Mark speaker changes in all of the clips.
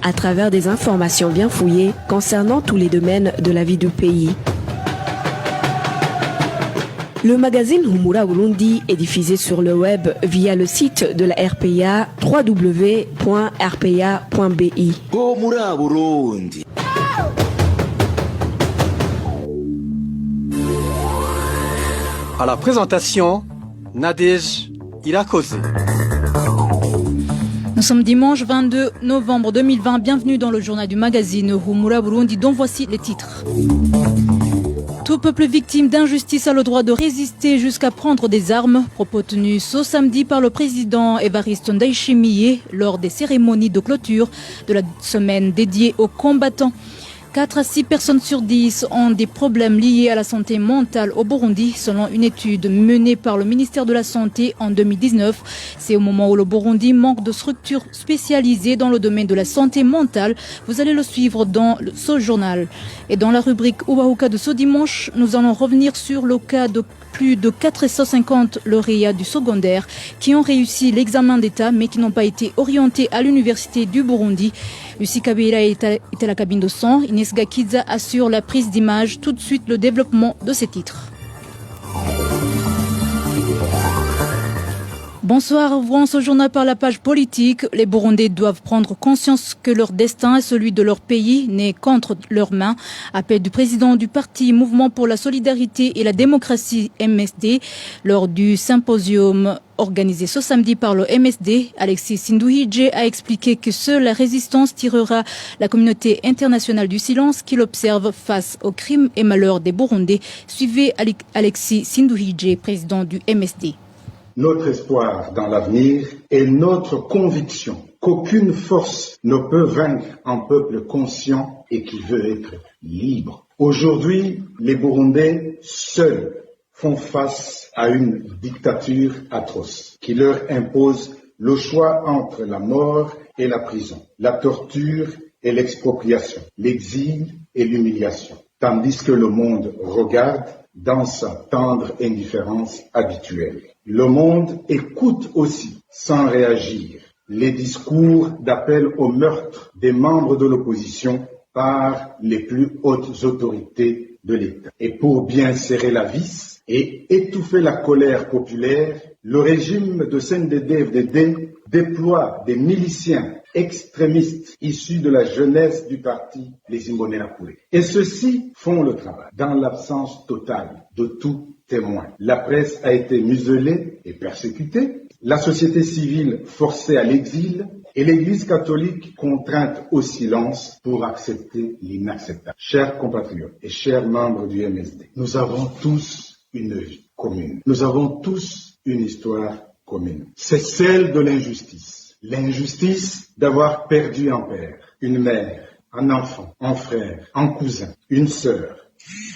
Speaker 1: à travers des informations bien fouillées concernant tous les domaines de la vie du pays. Le magazine Humura Burundi est diffusé sur le web via le site de la RPA www.rpa.bi.
Speaker 2: Humura Burundi.
Speaker 3: À la présentation, Nadège Irakoze.
Speaker 4: Nous sommes dimanche 22 novembre 2020. Bienvenue dans le journal du magazine Humura Burundi, dont voici les titres. Tout peuple victime d'injustice a le droit de résister jusqu'à prendre des armes. Propos tenus ce samedi par le président Évariste Ndayishimiye lors des cérémonies de clôture de la semaine dédiée aux combattants. 4 à 6 personnes sur 10 ont des problèmes liés à la santé mentale au Burundi, selon une étude menée par le ministère de la Santé en 2019. C'est au moment où le Burundi manque de structures spécialisées dans le domaine de la santé mentale. Vous allez le suivre dans ce journal. Et dans la rubrique Ubahuka de ce dimanche, nous allons revenir sur le cas de plus de 450 lauréats du secondaire qui ont réussi l'examen d'État mais qui n'ont pas été orientés à l'université du Burundi. Lucie Kabila est à la cabine de son. Inès Gakidza assure la prise d'image. Tout de suite, le développement de ces titres. Bonsoir, ouvrons ce journal par la page politique. Les Burundais doivent prendre conscience que leur destin et celui de leur pays n'est qu'entre leurs mains. Appel du président du parti Mouvement pour la solidarité et la démocratie MSD lors du symposium organisé ce samedi par le MSD. Alexis Sinduhije a expliqué que seule la résistance tirera la communauté internationale du silence qu'il observe face aux crimes et malheurs des Burundais. Suivez Alexis Sinduhije, président du MSD.
Speaker 5: Notre espoir dans l'avenir est notre conviction qu'aucune force ne peut vaincre un peuple conscient et qui veut être libre. Aujourd'hui, les Burundais seuls font face à une dictature atroce qui leur impose le choix entre la mort et la prison, la torture et l'expropriation, l'exil et l'humiliation, tandis que le monde regarde dans sa tendre indifférence habituelle. Le monde écoute aussi, sans réagir, les discours d'appel au meurtre des membres de l'opposition par les plus hautes autorités de l'État. Et pour bien serrer la vis et étouffer la colère populaire, le régime de CNDD-FDD déploie des miliciens extrémistes issus de la jeunesse du parti Les Imbonerakure. Et ceux-ci font le travail dans l'absence totale de tout témoin. La presse a été muselée et persécutée, la société civile forcée à l'exil et l'Église catholique contrainte au silence pour accepter l'inacceptable. Chers compatriotes et chers membres du MSD, nous avons tous une vie commune. Nous avons tous une histoire commune. C'est celle de l'injustice. L'injustice d'avoir perdu un père, une mère, un enfant, un frère, un cousin, une sœur,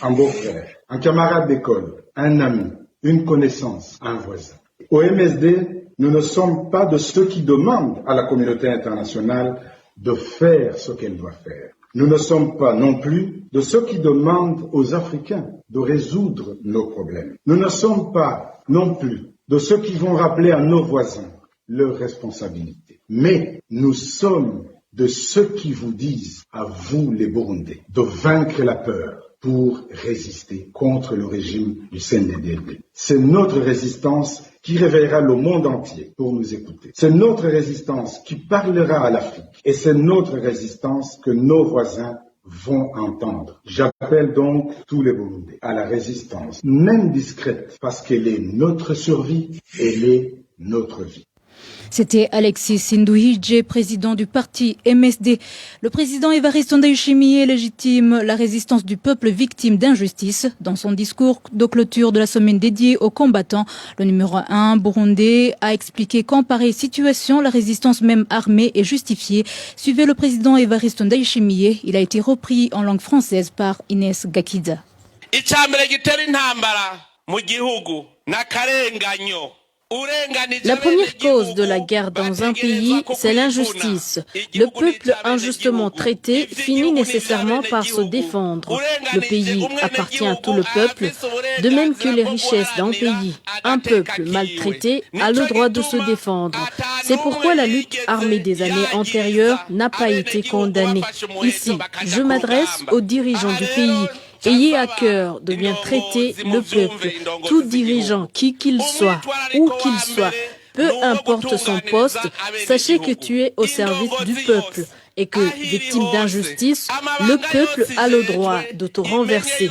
Speaker 5: un beau-frère, un camarade d'école, un ami, une connaissance, un voisin. Au MSD, nous ne sommes pas de ceux qui demandent à la communauté internationale de faire ce qu'elle doit faire. Nous ne sommes pas non plus de ceux qui demandent aux Africains de résoudre nos problèmes. Nous ne sommes pas non plus de ceux qui vont rappeler à nos voisins leurs responsabilités. Mais nous sommes de ceux qui vous disent, à vous les Burundais, de vaincre la peur pour résister contre le régime du CNDD-FDD. C'est notre résistance qui réveillera le monde entier pour nous écouter. C'est notre résistance qui parlera à l'Afrique. Et c'est notre résistance que nos voisins vont entendre. J'appelle donc tous les Burundais à la résistance, même discrète, parce qu'elle est notre survie, elle est notre vie.
Speaker 4: C'était Alexis Sinduhije, président du parti MSD. Le président Évariste Ndayishimiye légitime la résistance du peuple victime d'injustice. Dans son discours de clôture de la semaine dédiée aux combattants, le numéro 1 burundais a expliqué qu'en pareille situation, la résistance même armée est justifiée. Suivez le président Évariste Ndayishimiye. Il a été repris en langue française par Inès Gakidza.
Speaker 6: Icambere gitera intambara mu gihugu n'akarenganyo
Speaker 4: La première cause de la guerre dans un pays, c'est l'injustice. Le peuple injustement traité finit nécessairement par se défendre. Le pays appartient à tout le peuple, de même que les richesses d'un pays. Un peuple maltraité a le droit de se défendre. C'est pourquoi la lutte armée des années antérieures n'a pas été condamnée. Ici, je m'adresse aux dirigeants du pays. Ayez à cœur de bien traiter le peuple. Tout dirigeant, qui qu'il soit, où qu'il soit, peu importe son poste, sachez que tu es au service du peuple et que, victime d'injustice, le peuple a le droit de te renverser.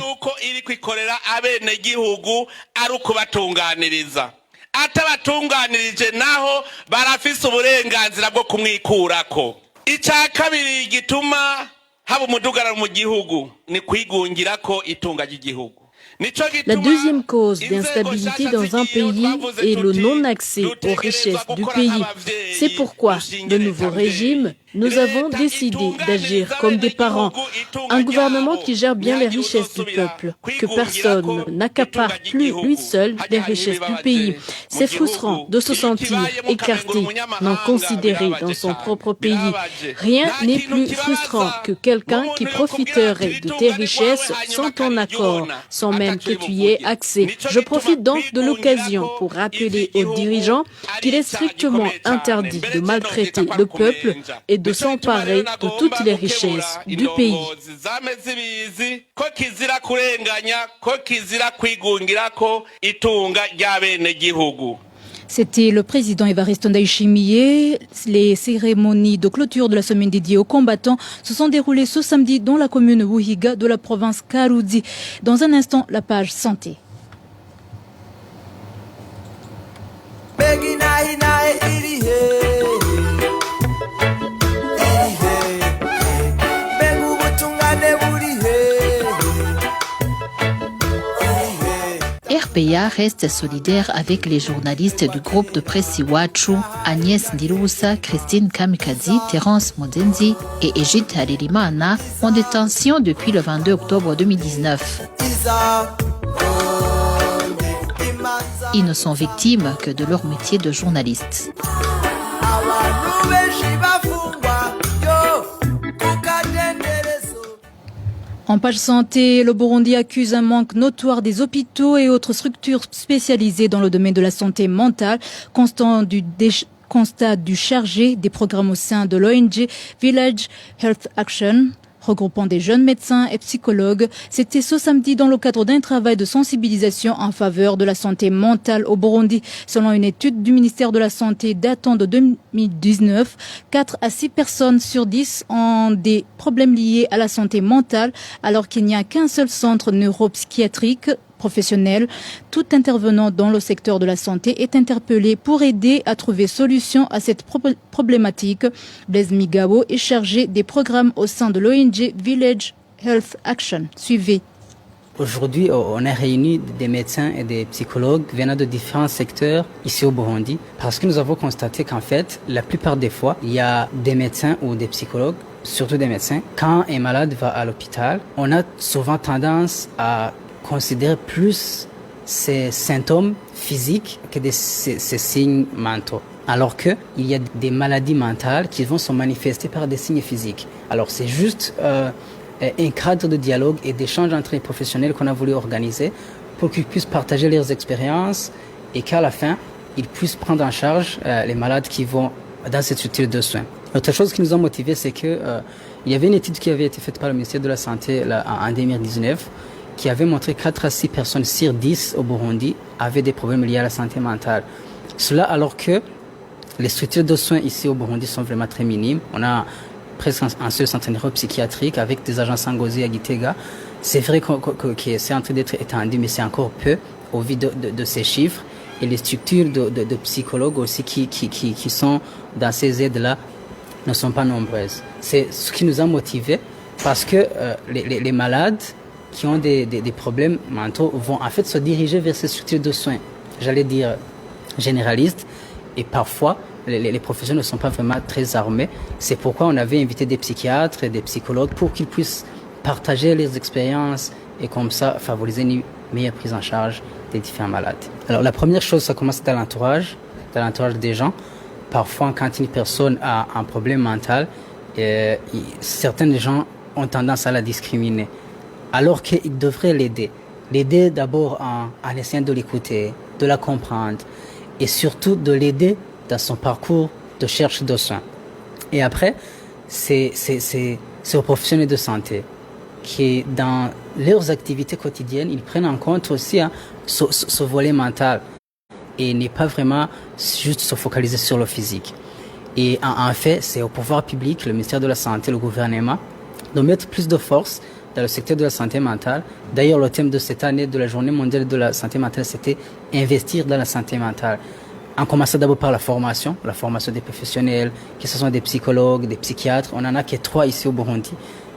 Speaker 6: atabatunganirije naho barafise uburenganzira bwo kumwikurako. Icya kabiri gituma haba umudugararo mu gihugu ni kwigungirako itunga ry'igihugu.
Speaker 4: La deuxième cause d'instabilité dans un pays est le non-accès aux richesses du pays. C'est pourquoi le nouveau régime, nous avons décidé d'agir comme des parents. Un gouvernement qui gère bien les richesses du peuple, que personne n'accapare plus lui seul des richesses du pays. C'est frustrant de se sentir écarté, non considéré dans son propre pays. Rien n'est plus frustrant que quelqu'un qui profiterait de tes richesses sans ton accord, sans même que tu y aies accès. Je profite donc de l'occasion pour rappeler aux dirigeants qu'il est strictement interdit de maltraiter le peuple et de s'emparer de toutes les richesses du pays. C'était le président Evariste Ndayishimiye. Les cérémonies de clôture de la semaine dédiée aux combattants se sont déroulées ce samedi dans la commune Buhiga de la province Karuzi. Dans un instant, la page santé.
Speaker 7: RPA reste solidaire avec les journalistes du groupe de presse Iwachu, Agnès Ndirubusa, Christine Kamikazi, Terence Modenzi et Egide Harerimana en détention depuis le 22 octobre 2019. Ils ne sont victimes que de leur métier de journaliste.
Speaker 4: En page santé, le Burundi accuse un manque notoire des hôpitaux et autres structures spécialisées dans le domaine de la santé mentale, constat du chargé des programmes au sein de l'ONG Village Health Action, regroupant des jeunes médecins et psychologues. C'était ce samedi dans le cadre d'un travail de sensibilisation en faveur de la santé mentale au Burundi. Selon une étude du ministère de la Santé datant de 2019, 4 à 6 personnes sur 10 ont des problèmes liés à la santé mentale, alors qu'il n'y a qu'un seul centre neuropsychiatrique professionnel. Tout intervenant dans le secteur de la santé est interpellé pour aider à trouver solution à cette problématique. Blaise Migabo est chargé des programmes au sein de l'ONG Village Health Action. Suivez.
Speaker 8: Aujourd'hui, on a réuni des médecins et des psychologues venant de différents secteurs ici au Burundi parce que nous avons constaté qu'en fait, la plupart des fois, il y a des médecins ou des psychologues, surtout des médecins. Quand un malade va à l'hôpital, on a souvent tendance à considérer plus ces symptômes physiques que ces signes mentaux. Alors qu'il y a des maladies mentales qui vont se manifester par des signes physiques. Alors c'est juste un cadre de dialogue et d'échange entre les professionnels qu'on a voulu organiser pour qu'ils puissent partager leurs expériences et qu'à la fin, ils puissent prendre en charge les malades qui vont dans cette structure de soins. Autre chose qui nous a motivés, c'est que il y avait une étude qui avait été faite par le ministère de la Santé en 2019 qui avait montré 4 à 6 personnes sur 10 au Burundi avaient des problèmes liés à la santé mentale. Cela alors que les structures de soins ici au Burundi sont vraiment très minimes. On a presque un seul centre neuropsychiatrique avec des agences en Ngozi à Gitega. C'est vrai que c'est en train d'être étendu, mais c'est encore peu au vu de ces chiffres. Et les structures de psychologues aussi qui sont dans ces aides-là ne sont pas nombreuses. C'est ce qui nous a motivés parce que les malades qui ont des problèmes mentaux vont en fait se diriger vers ces structures de soins, j'allais dire généralistes, et parfois les professionnels ne sont pas vraiment très armés. C'est pourquoi on avait invité des psychiatres et des psychologues pour qu'ils puissent partager leurs expériences et comme ça favoriser meilleure prise en charge des différents malades. Alors la première chose, ça commence dans l'entourage des gens. Parfois, quand une personne a un problème mental, certains gens ont tendance à la discriminer, alors qu'ils devraient l'aider. L'aider d'abord en essayant de l'écouter, de la comprendre et surtout de l'aider dans son parcours de recherche de soins. Et après, c'est aux professionnels de santé qui, dans leurs activités quotidiennes, ils prennent en compte aussi ce volet mental et n'est pas vraiment juste se focaliser sur le physique. Et en fait, c'est au pouvoir public, le ministère de la Santé, le gouvernement, de mettre plus de force dans le secteur de la santé mentale. D'ailleurs, le thème de cette année de la Journée mondiale de la santé mentale, c'était investir dans la santé mentale. En commençant d'abord par la formation des professionnels, que ce soit des psychologues, des psychiatres. On en a que 3 ici au Burundi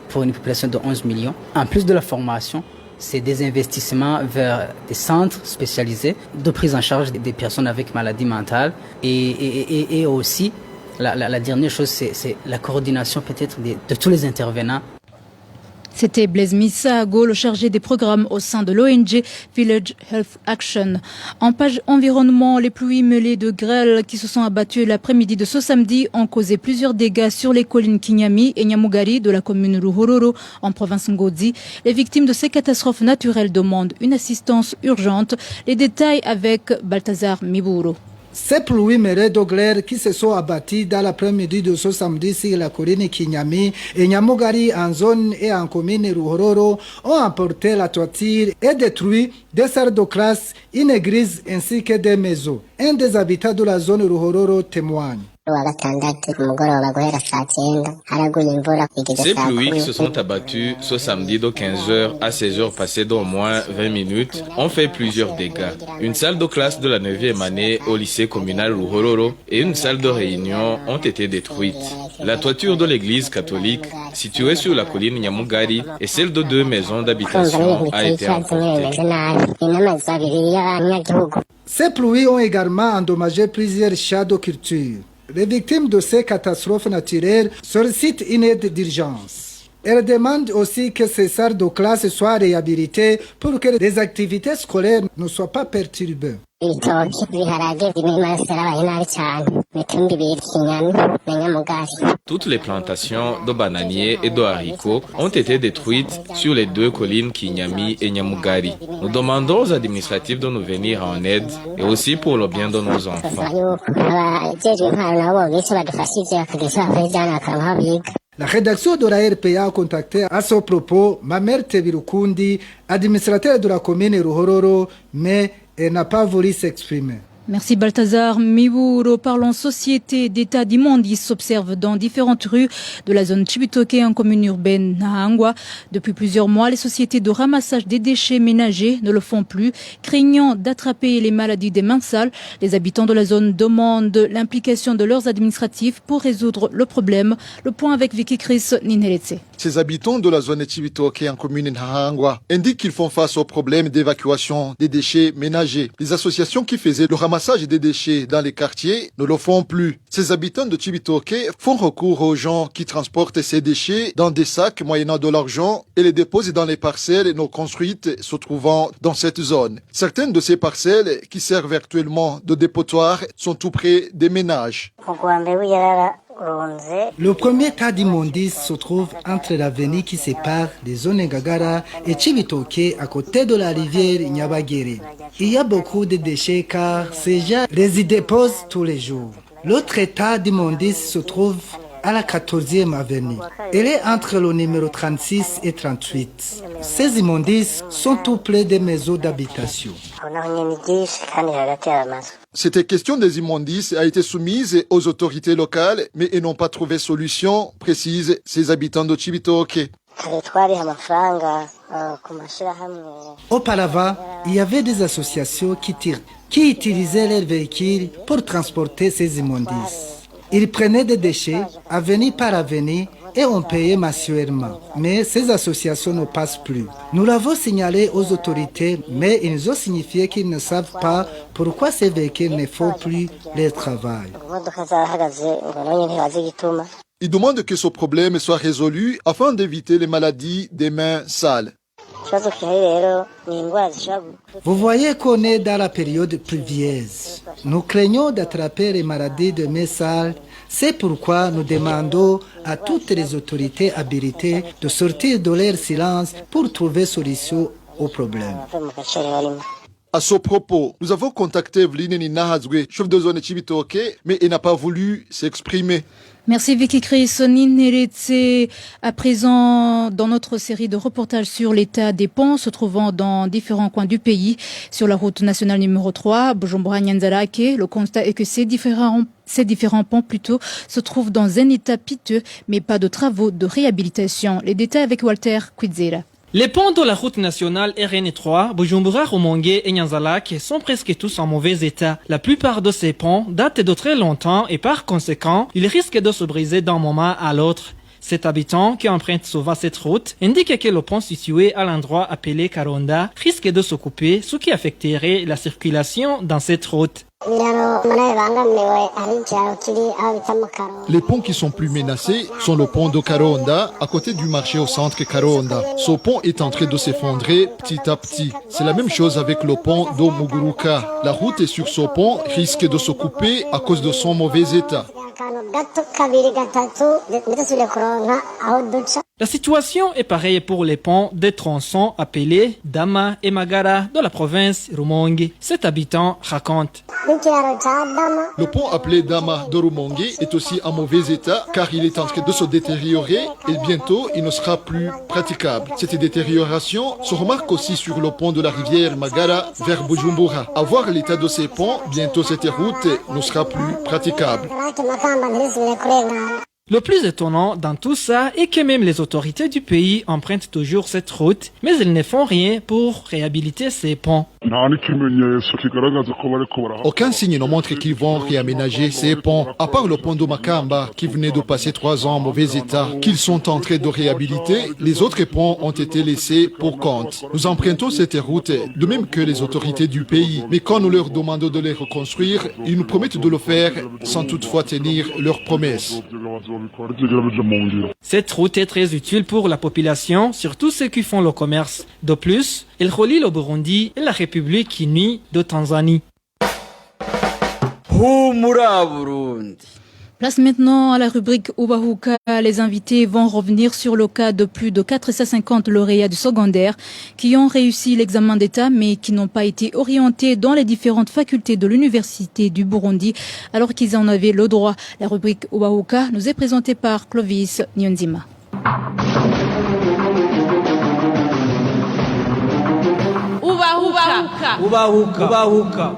Speaker 8: pour une population de 11 millions. En plus de la formation, c'est des investissements vers des centres spécialisés de prise en charge des personnes avec maladies mentales. Et aussi, la dernière chose, c'est la coordination peut-être de tous les intervenants.
Speaker 4: C'était Blaise Missago, le chargé des programmes au sein de l'ONG Village Health Action. En page environnement, les pluies mêlées de grêle qui se sont abattues l'après-midi de ce samedi ont causé plusieurs dégâts sur les collines Kinyami et Nyamugari de la commune Ruhororo en province Ngozi. Les victimes de ces catastrophes naturelles demandent une assistance urgente. Les détails avec Balthazar Miburo.
Speaker 9: Ces pluies mêlées de grêle qui se sont abattues dans l'après-midi de ce samedi sur la colline Kinyami et Nyamugari en zone et en commune Ruhororo ont emporté la toiture et détruit des salles de classe, une église ainsi que des maisons. Un des habitants de la zone Ruhororo témoigne.
Speaker 10: Ces pluies se sont abattues ce samedi de 15h à 16h passées d'au moins 20 minutes ont fait plusieurs dégâts. Une salle de classe de la 9e année au lycée communal Ruhororo et une salle de réunion ont été détruites. La toiture de l'église catholique située sur la colline Nyamugari et celle de 2 maisons d'habitation a été emportée.
Speaker 9: Ces pluies ont également endommagé plusieurs champs de culture. Les victimes de ces catastrophes naturelles sollicitent une aide d'urgence. Elles demandent aussi que ces salles de classe soient réhabilitées pour que les activités scolaires ne soient pas perturbées.
Speaker 10: Toutes les plantations de bananiers et de haricots ont été détruites sur les 2 collines Kinyami et Nyamugari. Nous demandons aux administratifs de nous venir en aide et aussi pour le bien de nos enfants.
Speaker 9: La rédaction de la RPA a contacté à ce propos Mamer Tebirukundi, administrateur de la commune Ruhororo, mais elle n'a pas voulu s'exprimer.
Speaker 4: Merci Balthazar Miburo. Parlons société d'état d'immondice s'observe dans différentes rues de la zone Chibitoke en commune urbaine Nahangwa. Depuis plusieurs mois, les sociétés de ramassage des déchets ménagers ne le font plus, craignant d'attraper les maladies des mains sales. Les habitants de la zone demandent l'implication de leurs administratifs pour résoudre le problème. Le point avec Vicky Chris Nineletse.
Speaker 11: Ces habitants de la zone Chibitoke en commune Nahangwa indiquent qu'ils font face au problème d'évacuation des déchets ménagers. Les associations qui faisaient le ramassage des déchets dans les quartiers ne le font plus. Ces habitants de Chibitoke font recours aux gens qui transportent ces déchets dans des sacs moyennant de l'argent et les déposent dans les parcelles non construites se trouvant dans cette zone. Certaines de ces parcelles qui servent actuellement de dépotoir sont tout près des ménages.
Speaker 9: Le premier tas d'immondices se trouve entre l'avenue qui sépare les zones Ngagara et Chibitoke à côté de la rivière Nyabagere. Il y a beaucoup de déchets car ces gens les y déposent tous les jours. L'autre tas d'immondices se trouve à la 14e avenue. Elle est entre le numéro 36 et 38. Ces immondices sont tout près des maisons d'habitation.
Speaker 11: Cette question des immondices a été soumise aux autorités locales, mais elles n'ont pas trouvé solution, précisent ces habitants de Chibitoke.
Speaker 9: Auparavant, il y avait des associations qui utilisaient leurs véhicules pour transporter ces immondices. Ils prenaient des déchets, avenue par avenue, et on payait mensuellement. Mais ces associations ne passent plus. Nous l'avons signalé aux autorités, mais ils nous ont signifié qu'ils ne savent pas pourquoi ces véhicules ne font plus leur travail.
Speaker 11: Ils demandent que ce problème soit résolu afin d'éviter les maladies des mains sales.
Speaker 9: Vous voyez qu'on est dans la période pluvieuse. Nous craignons d'attraper les maladies de messales. C'est pourquoi nous demandons à toutes les autorités habilitées de sortir de leur silence pour trouver solution au problème.
Speaker 11: À ce propos, nous avons contacté Evelyne Ninahazwe, chef de zone Chibitoke, mais elle n'a pas voulu s'exprimer.
Speaker 4: Merci Vicky Chris. Neretse, à présent dans notre série de reportages sur l'état des ponts se trouvant dans différents coins du pays. Sur la route nationale numéro 3, Bujumbura-Nyanzarake, le constat est que ces différents ponts se trouvent dans un état piteux, mais pas de travaux de réhabilitation. Les détails avec Walter Kwizera.
Speaker 12: Les ponts de la route nationale RN3, Bujumbura, Rumonge et Nyanzarake sont presque tous en mauvais état. La plupart de ces ponts datent de très longtemps et par conséquent, ils risquent de se briser d'un moment à l'autre. Cet habitant qui emprunte souvent cette route indique que le pont situé à l'endroit appelé Karonda risque de se couper, ce qui affecterait la circulation dans cette route.
Speaker 11: Les ponts qui sont plus menacés sont le pont de Karonda, à côté du marché au centre Karonda. Ce pont est en train de s'effondrer petit à petit. C'est la même chose avec le pont de Muguruka. La route sur ce pont risque de se couper à cause de son mauvais état.
Speaker 12: La situation est pareille pour les ponts des tronçons appelés Dama et Magara de la province Rumonge. Cet habitant raconte.
Speaker 11: Le pont appelé Dama de Rumonge est aussi en mauvais état car il est en train de se détériorer et bientôt il ne sera plus praticable. Cette détérioration se remarque aussi sur le pont de la rivière Magara vers Bujumbura. À voir l'état de ces ponts, bientôt cette route ne sera plus praticable.
Speaker 12: Le plus étonnant dans tout ça est que même les autorités du pays empruntent toujours cette route, mais elles ne font rien pour réhabiliter ces ponts.
Speaker 11: Aucun signe ne montre qu'ils vont réaménager ces ponts, à part le pont de Makamba qui venait de passer 3 ans en mauvais état, qu'ils sont en train de réhabiliter. Les autres ponts ont été laissés pour compte. Nous empruntons cette route, de même que les autorités du pays, mais quand nous leur demandons de les reconstruire, ils nous promettent de le faire sans toutefois tenir leurs promesses.
Speaker 12: Cette route est très utile pour la population, surtout ceux qui font le commerce. De plus, elle relie le Burundi et la République unie de Tanzanie.
Speaker 4: Place maintenant à la rubrique Ubahuka. Les invités vont revenir sur le cas de plus de 450 lauréats du secondaire qui ont réussi l'examen d'État mais qui n'ont pas été orientés dans les différentes facultés de l'Université du Burundi alors qu'ils en avaient le droit. La rubrique Ubahuka nous est présentée par Clovis Nyonzima.
Speaker 13: Ubahuka.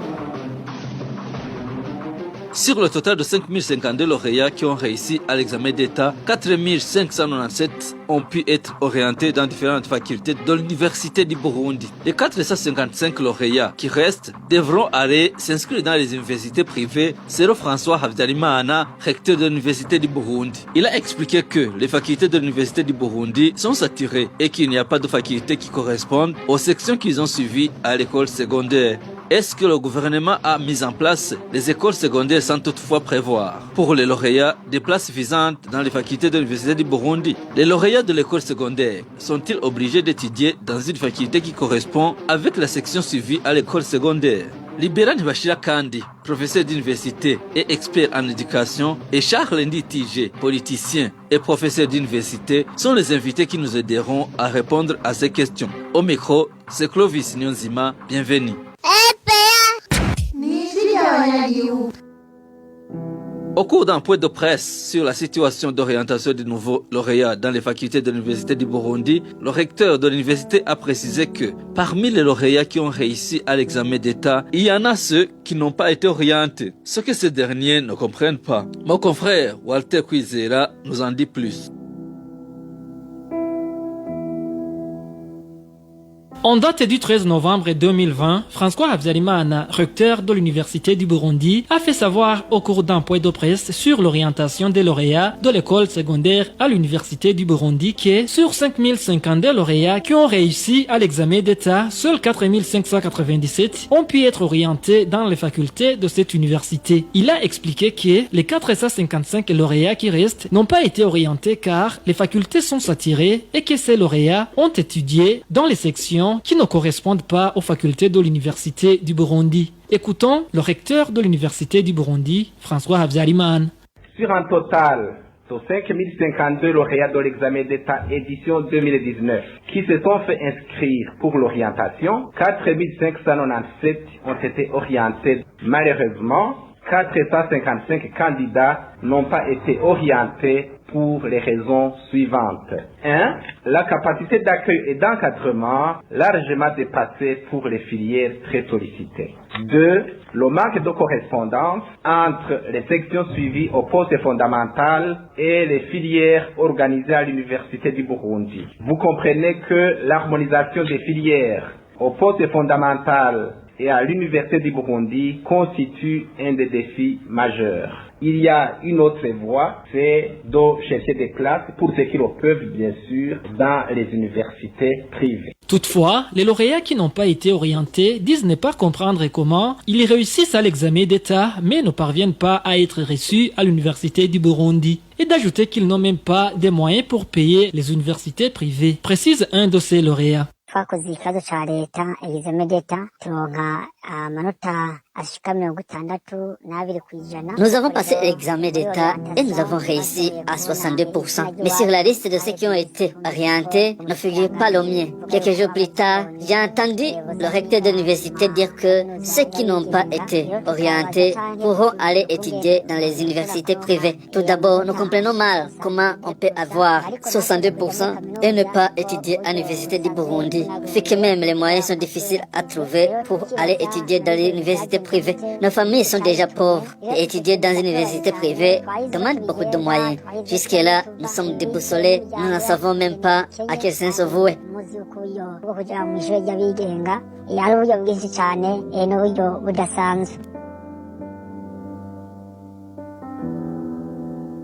Speaker 13: Sur le total de 5052 lauréats qui ont réussi à l'examen d'État, 4597 ont pu être orientés dans différentes facultés de l'Université du Burundi. Les 455 lauréats qui restent devront aller s'inscrire dans les universités privées, selon François Habyarimana, recteur de l'Université du Burundi. Il a expliqué que les facultés de l'Université du Burundi sont saturées et qu'il n'y a pas de facultés qui correspondent aux sections qu'ils ont suivies à l'école secondaire. Est-ce que le gouvernement a mis en place les écoles secondaires sans toutefois prévoir pour les lauréats des places suffisantes dans les facultés de l'Université du Burundi? Les lauréats de l'école secondaire sont-ils obligés d'étudier dans une faculté qui correspond avec la section suivie à l'école secondaire? Libéran Bachira Kandi, professeur d'université et expert en éducation, et Charles Nditije, politicien et professeur d'université, sont les invités qui nous aideront à répondre à ces questions. Au micro, c'est Clovis Nyonzima, bienvenue. Au cours d'un point de presse sur la situation d'orientation des nouveaux lauréats dans les facultés de l'Université du Burundi, le recteur de l'université a précisé que parmi les lauréats qui ont réussi à l'examen d'État, il y en a ceux qui n'ont pas été orientés, ce que ces derniers ne comprennent pas. Mon confrère Walter Kwizera nous en dit plus.
Speaker 12: En date du 13 novembre 2020, François Habyarimana, recteur de l'Université du Burundi, a fait savoir au cours d'un point de presse sur l'orientation des lauréats de l'école secondaire à l'Université du Burundi que sur 5052 lauréats qui ont réussi à l'examen d'État, seuls 4597 ont pu être orientés dans les facultés de cette université. Il a expliqué que les 455 lauréats qui restent n'ont pas été orientés car les facultés sont saturées et que ces lauréats ont étudié dans les sections qui ne correspondent pas aux facultés de l'Université du Burundi. Écoutons le recteur de l'Université du Burundi, François Habyarimana.
Speaker 14: Sur un total de 5052 lauréats de l'examen d'État édition 2019 qui se sont fait inscrire pour l'orientation, 4597 ont été orientés. Malheureusement, 455 candidats n'ont pas été orientés pour les raisons suivantes. 1. La capacité d'accueil et d'encadrement largement dépassée pour les filières très sollicitées. 2. Le manque de correspondance entre les sections suivies au poste fondamental et les filières organisées à l'Université du Burundi. Vous comprenez que l'harmonisation des filières au poste fondamental et à l'Université du Burundi constitue un des défis majeurs. Il y a une autre voie, c'est de chercher des places pour ceux qui le peuvent, bien sûr, dans les universités privées.
Speaker 12: Toutefois, les lauréats qui n'ont pas été orientés disent ne pas comprendre comment ils réussissent à l'examen d'État, mais ne parviennent pas à être reçus à l'Université du Burundi. Et d'ajouter qu'ils n'ont même pas des moyens pour payer les universités privées, précise un de ces lauréats.
Speaker 15: Nous avons passé l'examen d'État et nous avons réussi à 62%. Mais sur la liste de ceux qui ont été orientés, ne figure pas le mien. Quelques jours plus tard, j'ai entendu le recteur de l'université dire que ceux qui n'ont pas été orientés pourront aller étudier dans les universités privées. Tout d'abord, nous comprenons mal comment on peut avoir 62% et ne pas étudier à l'université du Burundi. Fait que même les moyens sont difficiles à trouver pour aller étudier dans les universités privées. Nos familles sont déjà pauvres et étudier dans une université privée demande beaucoup de moyens. Jusque-là, nous sommes déboussolés, nous ne savons même pas à quel sens se vouer.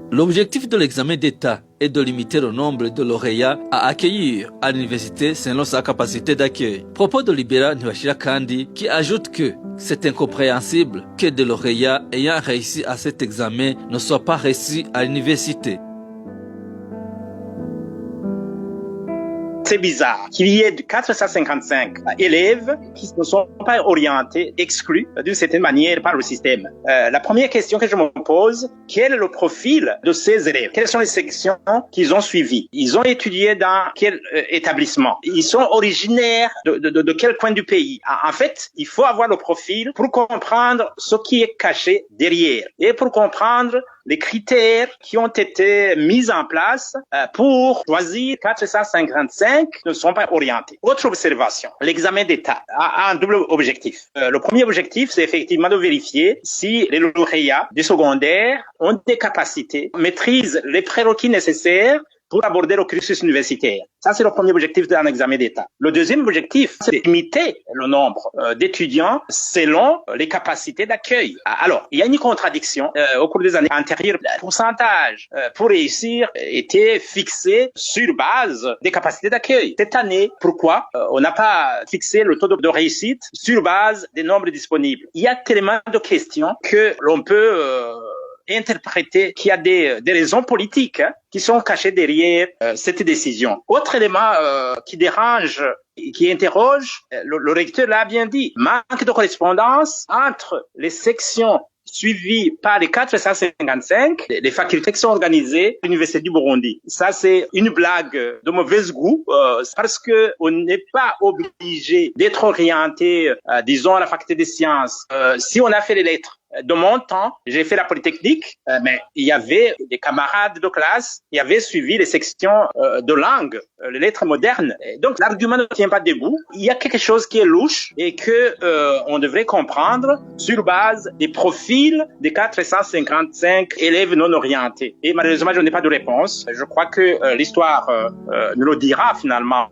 Speaker 13: L'objectif de l'examen d'État est de limiter le nombre de lauréats à accueillir à l'université selon sa capacité d'accueil. Propos de Libera Ntibashira Kandi qui ajoute que c'est incompréhensible que des lauréats ayant réussi à cet examen ne soient pas reçus à l'université.
Speaker 16: C'est bizarre qu'il y ait 455 élèves qui ne sont pas orientés, exclus d'une certaine manière par le système. La première question que je me pose, quel est le profil de ces élèves? Quelles sont les sections qu'ils ont suivies? Ils ont étudié dans quel établissement? Ils sont originaires de quel coin du pays? En fait, il faut avoir le profil pour comprendre ce qui est caché derrière et pour comprendre les critères qui ont été mis en place pour choisir 455 ne sont pas orientés. Autre observation, l'examen d'État a un double objectif. Le premier objectif, c'est effectivement de vérifier si les lauréats du secondaire ont des capacités, maîtrisent les prérequis nécessaires pour aborder le cursus universitaire. Ça, c'est le premier objectif d'un examen d'État. Le deuxième objectif, c'est de limiter le nombre d'étudiants selon les capacités d'accueil. Alors, il y a une contradiction. Au cours des années antérieures, le pourcentage pour réussir était fixé sur base des capacités d'accueil. Cette année, pourquoi on n'a pas fixé le taux de réussite sur base des nombres disponibles? Il y a tellement de questions que l'on peut interpréter qu'il y a des raisons politiques qui sont cachées derrière cette décision. Autre élément qui dérange, qui interroge, le recteur l'a bien dit, manque de correspondance entre les sections suivies par les 455, les facultés qui sont organisées à l'Université du Burundi. Ça, c'est une blague de mauvais goût, parce que on n'est pas obligé d'être orienté, disons, à la faculté des sciences. Si on a fait les lettres, de mon temps, j'ai fait la Polytechnique, mais il y avait des camarades de classe qui avaient suivi les sections de langue, les lettres modernes. Et donc, l'argument ne tient pas debout. Il y a quelque chose qui est louche et que on devrait comprendre sur base des profils des 455 élèves non orientés. Et malheureusement, je n'ai pas de réponse. Je crois que l'histoire nous le dira finalement.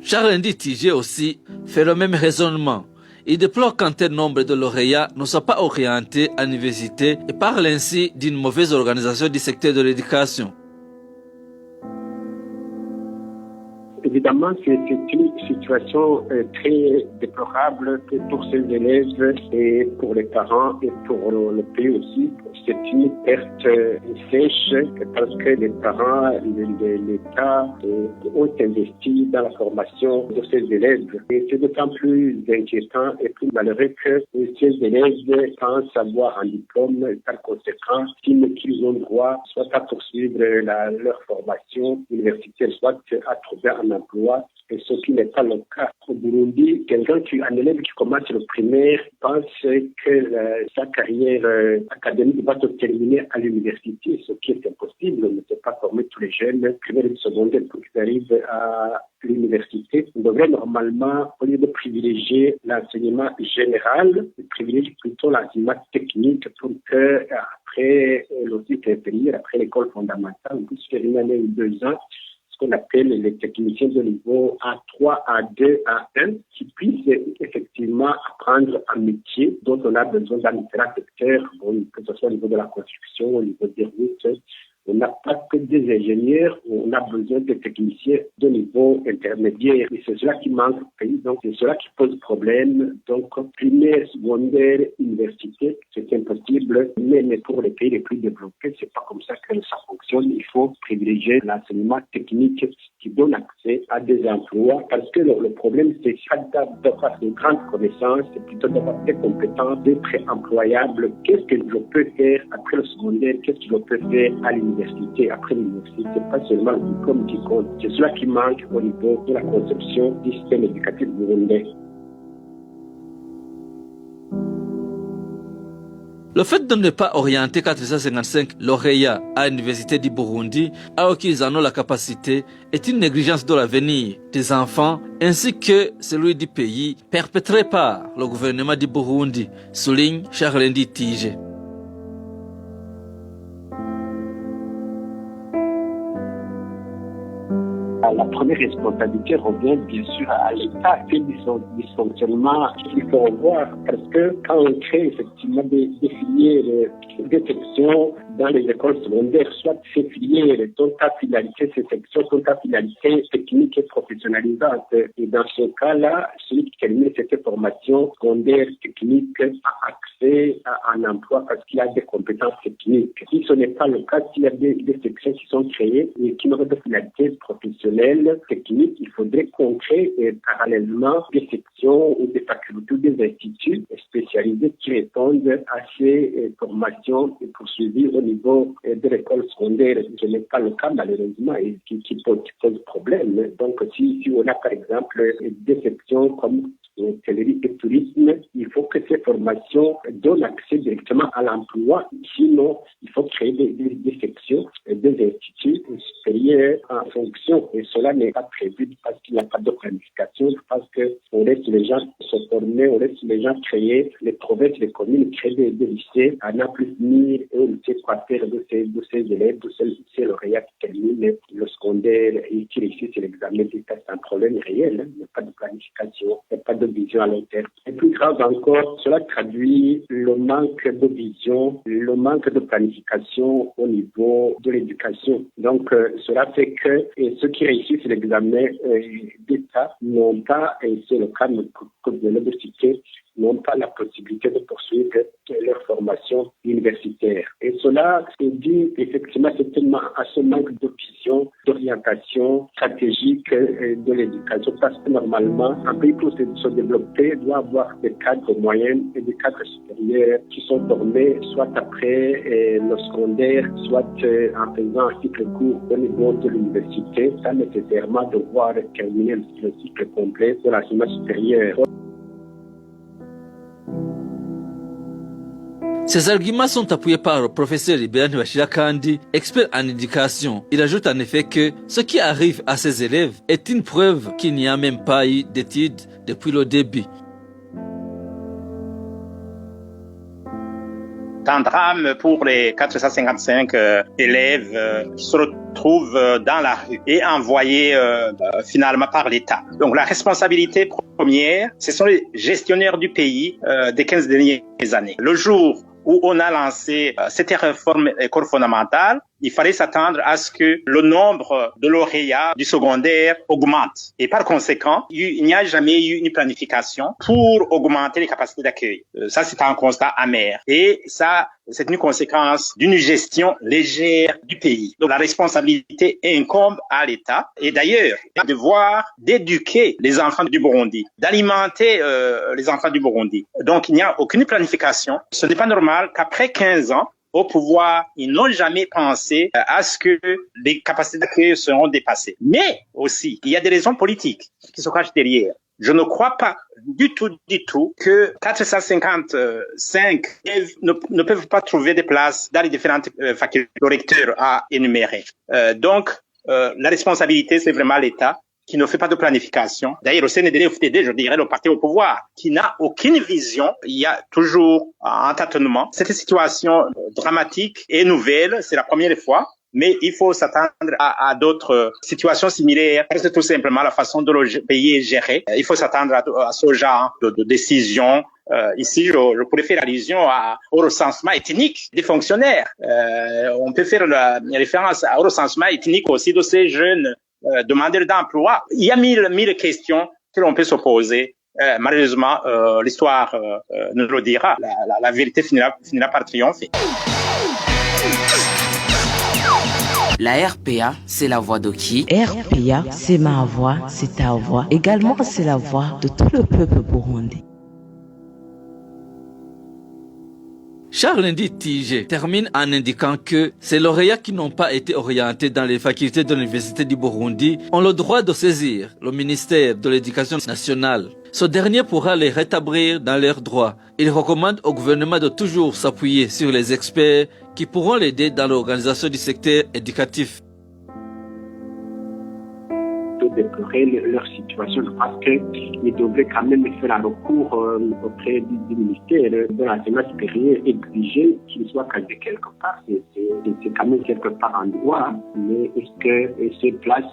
Speaker 13: Charles Nditije aussi fait le même raisonnement. Il déplore qu'un tel nombre de lauréats ne soit pas orienté à l'université et parle ainsi d'une mauvaise organisation du secteur de l'éducation.
Speaker 17: Évidemment, c'est une situation très déplorable pour ces élèves et pour les parents et pour le pays aussi. C'est une perte sèche parce que les parents, l'État ont investi dans la formation de ces élèves. Et c'est d'autant plus inquiétant et plus malheureux que ces élèves pensent avoir un diplôme. Par conséquent, qu'ils ont droit soit à poursuivre leur formation universitaire, soit à trouver un emploi, et ce qui n'est pas le cas au Burundi. Un élève qui commence le primaire pense que sa carrière académique va se terminer à l'université, ce qui est impossible. On ne peut pas former tous les jeunes primaires et secondaires pour qu'ils arrivent à l'université. On devrait normalement, au lieu de privilégier l'enseignement général, privilégier plutôt l'enseignement technique pour que après le cycle inférieur, après l'école fondamentale, on puisse faire une année ou 2 ans, ce qu'on appelle les techniciens de niveau A3, A2, A1, qui puissent effectivement apprendre un métier dont on a besoin dans différents secteurs, que ce soit au niveau de la construction, au niveau des routes. On n'a pas que des ingénieurs, on a besoin de techniciens de niveau intermédiaire. Et c'est cela qui manque au pays, donc c'est cela qui pose problème. Donc, primaire, secondaire, université, c'est impossible, mais pour les pays les plus développés, c'est pas comme ça que ça fonctionne. Il faut privilégier l'enseignement technique qui donne accès à des emplois, parce que le problème, c'est d'avoir de grandes connaissances, c'est plutôt d'avoir des compétences, d'être employable. Qu'est-ce que je peux faire après le secondaire? Qu'est-ce que je peux faire à l'université? Après l'université, c'est pas seulement le diplôme qui compte. C'est cela qui manque au niveau de la conception du système éducatif burundais.
Speaker 13: Le fait de ne pas orienter 455 lauréats à l'université du Burundi, alors qu'ils en ont la capacité, est une négligence de l'avenir des enfants ainsi que celui du pays perpétré par le gouvernement du Burundi, souligne Charles Nditije.
Speaker 17: La première responsabilité revient bien sûr à l'État et son dysfonctionnement qu'il faut revoir, parce que quand on crée effectivement des filières, des sections dans les écoles secondaires, soit ces filières dont à finalité, ces sections sont à finalité technique et professionnalisante. Et dans ce cas-là, celui qui termine cette formation secondaire technique a accès à un emploi parce qu'il a des compétences techniques. Si ce n'est pas le cas, s'il y a des sections qui sont créées et qui n'ont pas de finalité professionnelle, technique, il faudrait qu'on crée parallèlement des sections ou des facultés ou des instituts spécialisés qui répondent à ces formations poursuivies au niveau de l'école secondaire. Ce n'est pas le cas malheureusement et qui pose problème. Donc si on a par exemple des sections comme hôtellerie et tourisme, il faut que ces formations donnent accès directement à l'emploi. Sinon, il faut créer des sections, des instituts supérieurs en fonction. Et cela n'est pas prévu parce qu'il n'y a pas de planification, parce qu'on laisse les gens se former, on laisse les gens créer, les provinces, les communes créer des lycées, à Naples-Mire et au lycée Quater de ces élèves, de ces lauréats qui terminent le secondaire et qui réussissent l'examen d'État. C'est un problème réel. Il n'y a pas de planification, il n'y a pas de vision à long terme. Et plus grave encore, cela traduit le manque de vision, le manque de planification au niveau de l'éducation. Donc, cela fait que ceux qui réussissent l'examen d'État n'ont pas, et c'est le cas que vous venez de citer, n'ont pas la possibilité de poursuivre leur formation universitaire. Et cela est dû effectivement certainement à ce manque de vision, d'orientation stratégique de l'éducation, parce que normalement, un pays pour se développer doit avoir des cadres moyens et des cadres supérieurs qui sont formés soit après le secondaire, soit en faisant un cycle court au niveau de l'université, sans nécessairement devoir terminer le cycle complet de l'enseignement supérieur.
Speaker 13: Ces arguments sont appuyés par le professeur Libéran Bashira-Kandi, expert en éducation. Il ajoute en effet que ce qui arrive à ces élèves est une preuve qu'il n'y a même pas eu d'études depuis le début.
Speaker 16: un drame pour les 455 élèves qui se retrouvent dans la rue et envoyés finalement par l'État. Donc la responsabilité première, ce sont les gestionnaires du pays des 15 dernières années. Le jour où on a lancé cette réforme école fondamentale, il fallait s'attendre à ce que le nombre de lauréats du secondaire augmente. Et par conséquent, il n'y a jamais eu une planification pour augmenter les capacités d'accueil. Ça, c'est un constat amer. Et ça, c'est une conséquence d'une gestion légère du pays. Donc la responsabilité incombe à l'État. Et d'ailleurs, il a le devoir d'éduquer les enfants du Burundi, d'alimenter les enfants du Burundi. Donc il n'y a aucune planification. Ce n'est pas normal qu'après 15 ans, au pouvoir, ils n'ont jamais pensé à ce que les capacités d'accueil seront dépassées. Mais aussi, il y a des raisons politiques qui se cachent derrière. Je ne crois pas du tout que 455 élèves ne peuvent pas trouver des places dans les différentes facultés de recteurs à énumérer. Donc, la responsabilité, c'est vraiment l'État qui ne fait pas de planification. D'ailleurs, au CNDD-FDD, je dirais le parti au pouvoir, qui n'a aucune vision. Il y a toujours un tâtonnement. Cette situation dramatique et nouvelle, c'est la première fois. Mais il faut s'attendre à d'autres situations similaires. C'est tout simplement la façon dont le pays est géré. Il faut s'attendre à ce genre de décision. Ici, je pourrais faire allusion au recensement ethnique des fonctionnaires. On peut faire la référence au recensement ethnique aussi de ces jeunes demandeurs d'emploi. Il y a mille questions que l'on peut se poser. Malheureusement, l'histoire nous le dira. La vérité finira par triompher.
Speaker 18: La RPA, c'est la voix de qui?
Speaker 19: RPA, c'est ma voix, c'est ta voix. Également, c'est la voix de tout le peuple burundais.
Speaker 13: Charles Ndi Tige termine en indiquant que ces lauréats qui n'ont pas été orientés dans les facultés de l'Université du Burundi ont le droit de saisir le ministère de l'Éducation nationale. Ce dernier pourra les rétablir dans leurs droits. Il recommande au gouvernement de toujours s'appuyer sur les experts qui pourront l'aider dans l'organisation du secteur éducatif.
Speaker 17: Déplorer leur situation. Je pense qu'ils devraient quand même faire un recours auprès du ministère de l'enseignement supérieur, exiger qu'il soit cadré quelque part. C'est quand même quelque part en droit, mais est-ce que ces places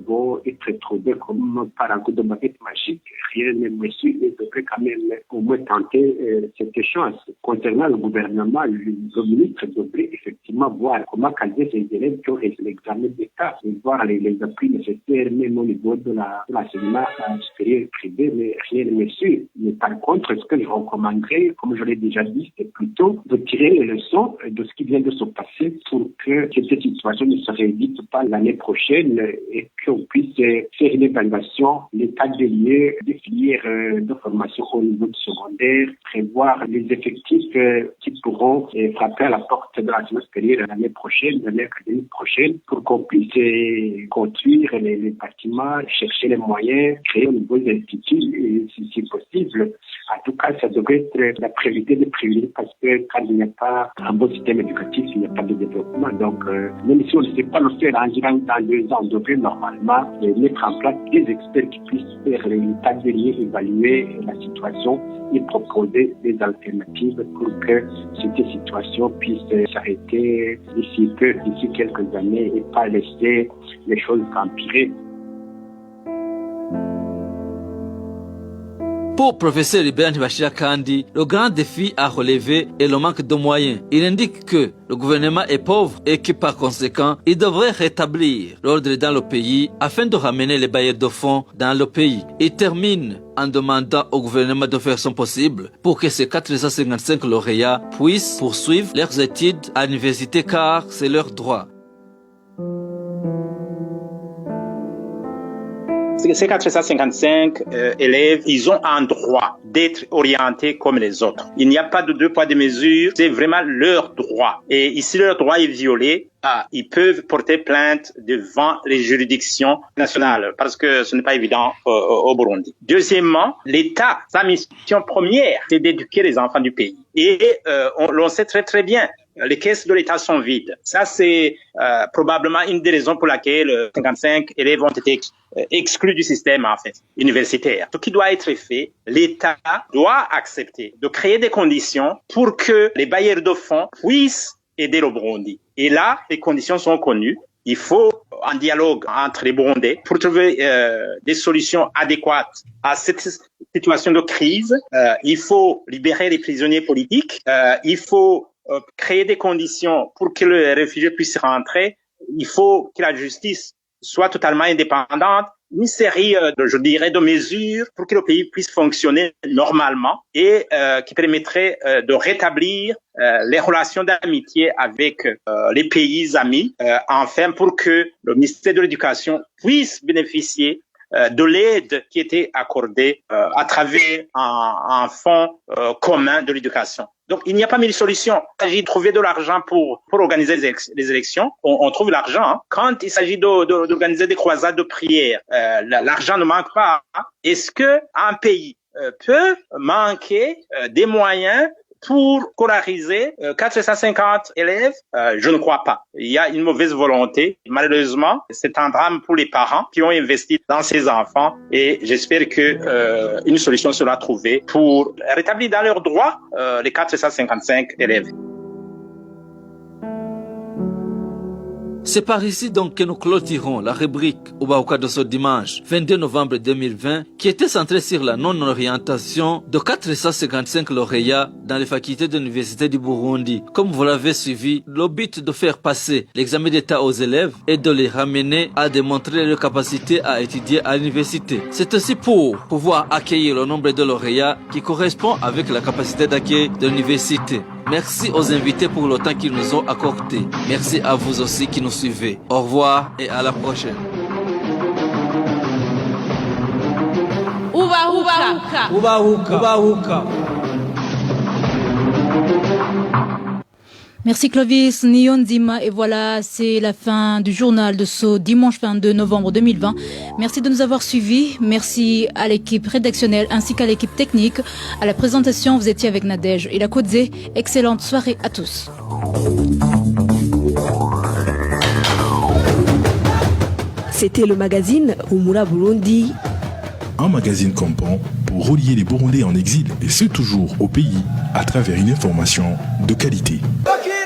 Speaker 17: vont être trouvées comme par un coup de baguette magique? Rien n'est monsieur. Ils devraient quand même au moins tenter cette chance. Concernant le gouvernement, le ministre devrait effectivement voir comment cadrer ces élèves qui ont l'examen d'État et voir les appuis nécessaires, même au niveau de l'enseignement supérieur privé, mais rien n'est sûr. Mais par contre, ce que je recommanderais, comme je l'ai déjà dit, c'est plutôt de tirer les leçons de ce qui vient de se passer pour que cette situation ne se répète pas l'année prochaine et qu'on puisse faire une évaluation, l'état des lieux, des filières de formation au niveau du secondaire, prévoir les effectifs qui pourront frapper à la porte de l'enseignement supérieur l'année prochaine, l'année académique prochaine, pour qu'on puisse construire les bâtiments, chercher les moyens, créer de nouveaux instituts, si possible. En tout cas, ça devrait être la priorité des priorités parce que quand il n'y a pas un bon système éducatif, il n'y a pas de développement. Donc, même si on ne sait pas le faire dans 2 ans, on devrait normalement mettre en place des experts qui puissent faire l'état des lieux, évaluer la situation et proposer des alternatives pour que cette situation puisse s'arrêter d'ici quelques années et pas laisser les choses empirer.
Speaker 13: Pour professeur Ibn Bachir Kandi, le grand défi à relever est le manque de moyens. Il indique que le gouvernement est pauvre et que par conséquent, il devrait rétablir l'ordre dans le pays afin de ramener les bailleurs de fonds dans le pays. Il termine en demandant au gouvernement de faire son possible pour que ces 455 lauréats puissent poursuivre leurs études à l'université car c'est leur droit.
Speaker 16: Ces 455 élèves, ils ont un droit d'être orientés comme les autres. Il n'y a pas de 2 poids 2 mesures, c'est vraiment leur droit. Et ici, leur droit est violé. Ils peuvent porter plainte devant les juridictions nationales parce que ce n'est pas évident au Burundi. Deuxièmement, l'État, sa mission première, c'est d'éduquer les enfants du pays. Et on sait très très bien les caisses de l'État sont vides. Ça, c'est probablement une des raisons pour laquelle 55 élèves ont été exclus du système en fait universitaire. Ce qui doit être fait, l'État doit accepter de créer des conditions pour que les bailleurs de fonds puissent aider le Burundi. Et là, les conditions sont connues. Il faut un dialogue entre les Burundais pour trouver des solutions adéquates à cette situation de crise. Il faut libérer les prisonniers politiques. Il faut créer des conditions pour que les réfugiés puissent rentrer. Il faut que la justice soit totalement indépendante. Une série de mesures pour que le pays puisse fonctionner normalement et qui permettrait de rétablir les relations d'amitié avec les pays amis, enfin pour que le ministère de l'Éducation puisse bénéficier de l'aide qui était accordée à travers un fonds commun de l'éducation. Donc, il n'y a pas mille solutions. Il s'agit de trouver de l'argent pour organiser les élections. On trouve l'argent. Hein. Quand il s'agit d'organiser des croisades de prière, l'argent ne manque pas. Hein. Est-ce qu'un pays peut manquer des moyens pour scolariser 450 élèves? Je ne crois pas. Il y a une mauvaise volonté. Malheureusement, c'est un drame pour les parents qui ont investi dans ces enfants et j'espère que une solution sera trouvée pour rétablir dans leurs droits les 455 élèves.
Speaker 13: C'est par ici donc que nous clôturons la rubrique Ubahuka de ce dimanche 22 novembre 2020 qui était centrée sur la non-orientation de 455 lauréats dans les facultés de l'Université du Burundi. Comme vous l'avez suivi, le but de faire passer l'examen d'État aux élèves est de les ramener à démontrer leur capacité à étudier à l'université. C'est aussi pour pouvoir accueillir le nombre de lauréats qui correspond avec la capacité d'accueil de l'université. Merci aux invités pour le temps qu'ils nous ont accordé. Merci à vous aussi qui nous suivez. Au revoir et à la prochaine.
Speaker 12: Ubahuka. Ubahuka. Ubahuka.
Speaker 4: Merci Clovis Nyonzima et voilà, c'est la fin du journal de ce dimanche 22 novembre 2020. Merci de nous avoir suivis. Merci à l'équipe rédactionnelle ainsi qu'à l'équipe technique. À la présentation, vous étiez avec Nadège et la Kodze. Excellente soirée à tous.
Speaker 1: C'était le magazine Humura Burundi.
Speaker 20: Un magazine campant pour relier les Burundais en exil et ceux toujours au pays à travers une information de qualité.
Speaker 21: Okay.